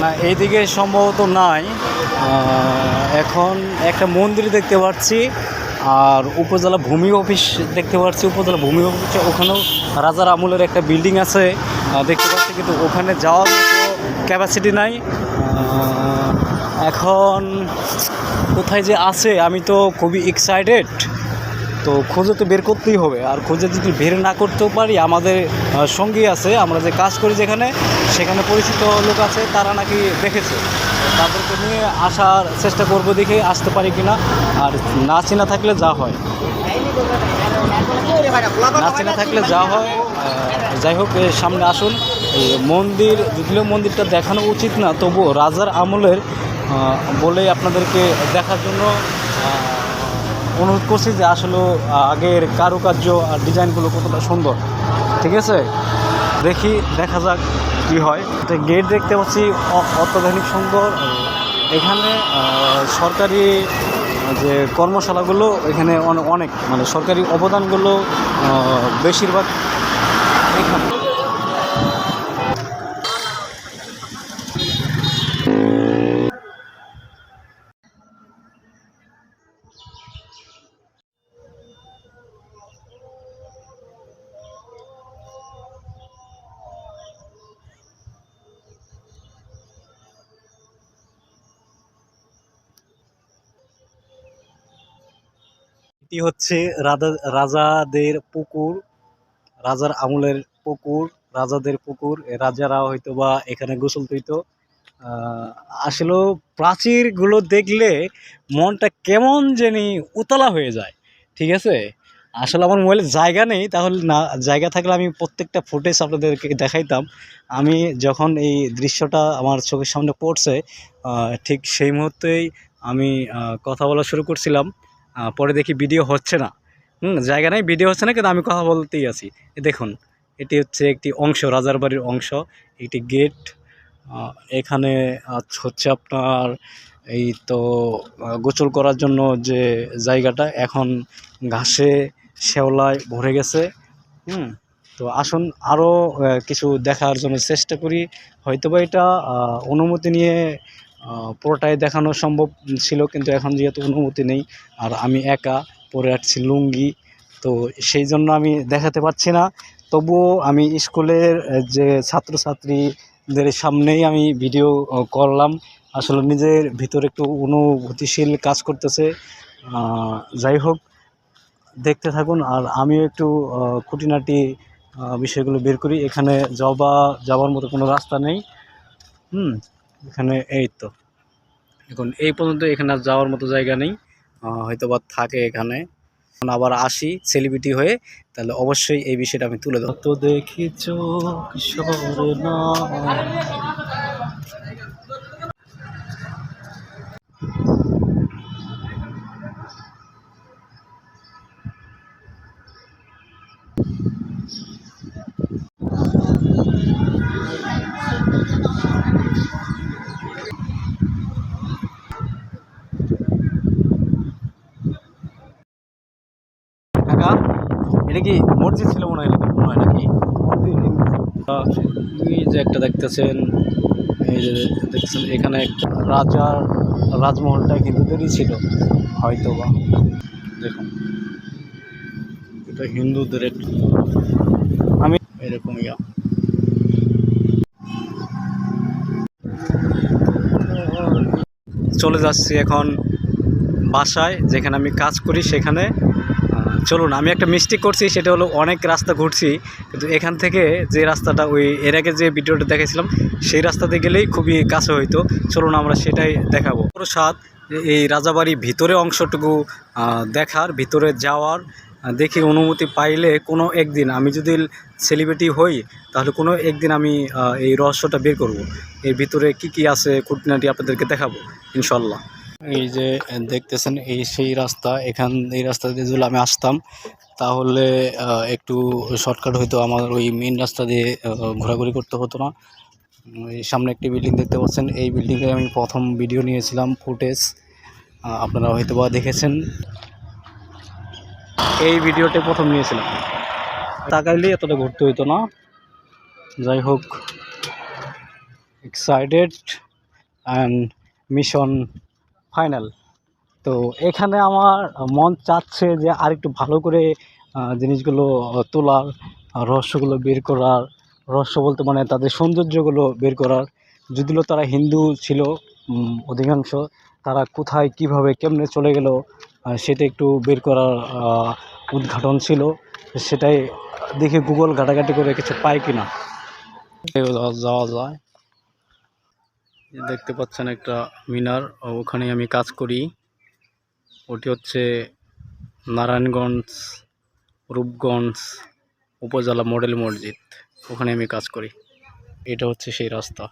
না, এইদিকে সম্ভবত নাই। এখন একটা মন্দির দেখতে পাচ্ছি, আর উপজেলা ভূমি অফিস দেখতে পাচ্ছি। উপজেলা ভূমি অফিসে ওখানেও রাজার আমলের একটা বিল্ডিং আছে দেখতে পাচ্ছি, কিন্তু ওখানে যাওয়ার মতো ক্যাপাসিটি নাই। এখন কোথায় যে আছে আমি তো খুবই এক্সাইটেড। তো খুঁজে তো বের করতেই হবে, আর খুঁজে যদি বের না করতেও পারি, আমাদের সঙ্গী আছে, আমরা যে কাজ করি যেখানে, সেখানে পরিচিত লোক আছে, তারা নাকি দেখেছে। তাদেরকে নিয়ে আসার চেষ্টা করবো, দেখে আসতে পারি কিনা। আর না চেনা থাকলে যা হয়, না চেনা থাকলে যা হয়। যাই হোক, সামনে আসুন। এই মন্দির, যদিও মন্দিরটা দেখানো উচিত না, তবুও রাজার আমলের বলেই আপনাদেরকে দেখার জন্য অনুরোধ করছি, যে আসলে আগের কারুকার্য আর ডিজাইনগুলো কতটা সুন্দর। ঠিক আছে, দেখা যাক কী হয়। তো গেট দেখতে পাচ্ছি অত্যাধুনিক সুন্দর। এখানে সরকারি যে কর্মশালাগুলো, এখানে অনেক মানে সরকারি অবদানগুলো বেশিরভাগ এখানে। এটি হচ্ছে রাজাদের পুকুর, রাজার আমলের পুকুর, রাজাদের পুকুর। রাজারা হয়তো বা এখানে গোসল দিত। আসলে প্রাচীরগুলো দেখলে মনটা কেমন জানি উতলা হয়ে যায়। ঠিক আছে, আসলে আমার মোবাইলে জায়গা নেই, তাহলে না জায়গা থাকলে আমি প্রত্যেকটা ফুটেজ আপনাদেরকে দেখাইতাম। আমি যখন এই দৃশ্যটা আমার চোখের সামনে পড়ছে, ঠিক সেই মুহূর্তেই আমি কথা বলা শুরু করছিলাম। পরে দেখি ভিডিও হচ্ছে না, জায়গা নেই, ভিডিও হচ্ছে না, কিন্তু আমি কথা বলতেই আছি। দেখুন, এটি হচ্ছে একটি অংশ, রাজার বাড়ির অংশ, একটি গেট। এখানে হচ্ছে আপনার এই তো গোসল করার জন্য যে জায়গাটা, এখন ঘাসে শ্যাওলায় ভরে গেছে। তো আসুন আরও কিছু দেখার জন্য চেষ্টা করি। হয়তোবা এটা অনুমতি নিয়ে পুরোটাই দেখানো সম্ভব ছিল, কিন্তু এখন যেহেতু অনুমতি নেই, আর আমি একা পরে আসছি লুঙ্গি, তো সেই জন্য আমি দেখাতে পারছি না। তবুও আমি স্কুলের যে ছাত্রছাত্রীদের সামনেই আমি ভিডিও করলাম। আসলে নিজের ভিতরে একটু অনুভূতিশীল কাজ করতেছে। যাই হোক, দেখতে থাকুন, আর আমিও একটু খুঁটিনাটি বিষয়গুলো বের করি। এখানে যাওয়ার মতো কোনো রাস্তা নেই। এখানে এই তো এখন এই পর্যন্ত, এখানে আর যাওয়ার মতো জায়গা নেই। হয়তো বা থাকে এখানে। আবার আসি সেলিব্রিটি হয়ে, তাহলে অবশ্যই এই বিষয়টা আমি তুলে ধরব। তো দেখি চোখ সরে না। এটা কি মসজিদ ছিল মনে হয় নাকি? এই যে একটা দেখতেছেন, এই যে দেখছেন, এখানে একটা রাজমহলটা হিন্দুদেরই ছিল হয়তো বা। দেখুন, এটা হিন্দুদের আমি এরকম চলে যাচ্ছি এখন বাসায়, যেখানে আমি কাজ করি সেখানে। চলুন, আমি একটা মিস্টেক করছি, সেটা হলো অনেক রাস্তা ঘুরছি, কিন্তু এখান থেকে যে রাস্তাটা এর আগে যে ভিডিওটা দেখেছিলাম, সেই রাস্তাতে গেলেই খুবই কাছে হইতো। চলুন আমরা সেটাই দেখাবো। প্রসাদ, এই রাজাবাড়ির ভিতরে অংশটুকু দেখার, ভিতরে যাওয়ার, দেখি অনুমতি পাইলে কোনো একদিন আমি যদি সেলিব্রিটি হই, তাহলে কোনো একদিন আমি এই রহস্যটা বের করব। এর ভিতরে কি আছে খুঁটিনাটি আপনাদেরকে দেখাবো ইনশাল্লাহ। এই যে দেখতেছেন, এই সেই রাস্তা। এই রাস্তা দিয়ে যদি আমি আসতাম, তাহলে একটু শর্টকাট হইতো, আমার ওই মেন রাস্তা দিয়ে ঘোরাঘুরি করতে হতো না। এই সামনে একটি বিল্ডিং দেখতে পাচ্ছেন, এই বিল্ডিংয়ে আমি প্রথম ভিডিও নিয়েছিলাম, ফুটেজ আপনারা হয়তো বা দেখেছেন। এই ভিডিওতে প্রথম নিয়েছিলাম, তাকাইলেই এতটা ঘুরতে হইতো না। যাই হোক, এক্সাইটেড। And mission final. তো এখানে আমার মন চাচ্ছে যে আরেকটু ভালো করে জিনিসগুলো তোলার, রহস্যগুলো বের করার, রহস্য বলতে মানে তাদের সৌন্দর্যগুলো বের করার। যদিও তারা হিন্দু ছিল অধিকাংশ, তারা কোথায় কিভাবে কেমনে চলে গেল সেটা একটু বের করার উদ্ঘাটন ছিল। সেটাই দেখে গুগল ঘাটাঘাটি করে কিছু পাই কিনা যাওয়া যায়। দেখতে পাচ্ছেন একটা মিনার, ওখানে আমি কাজ করি। ওটি হচ্ছে নারায়ণগঞ্জ রূপগঞ্জ উপজেলা মডেল মসজিদ, ওখানে আমি কাজ করি। এটা হচ্ছে সেই রাস্তা।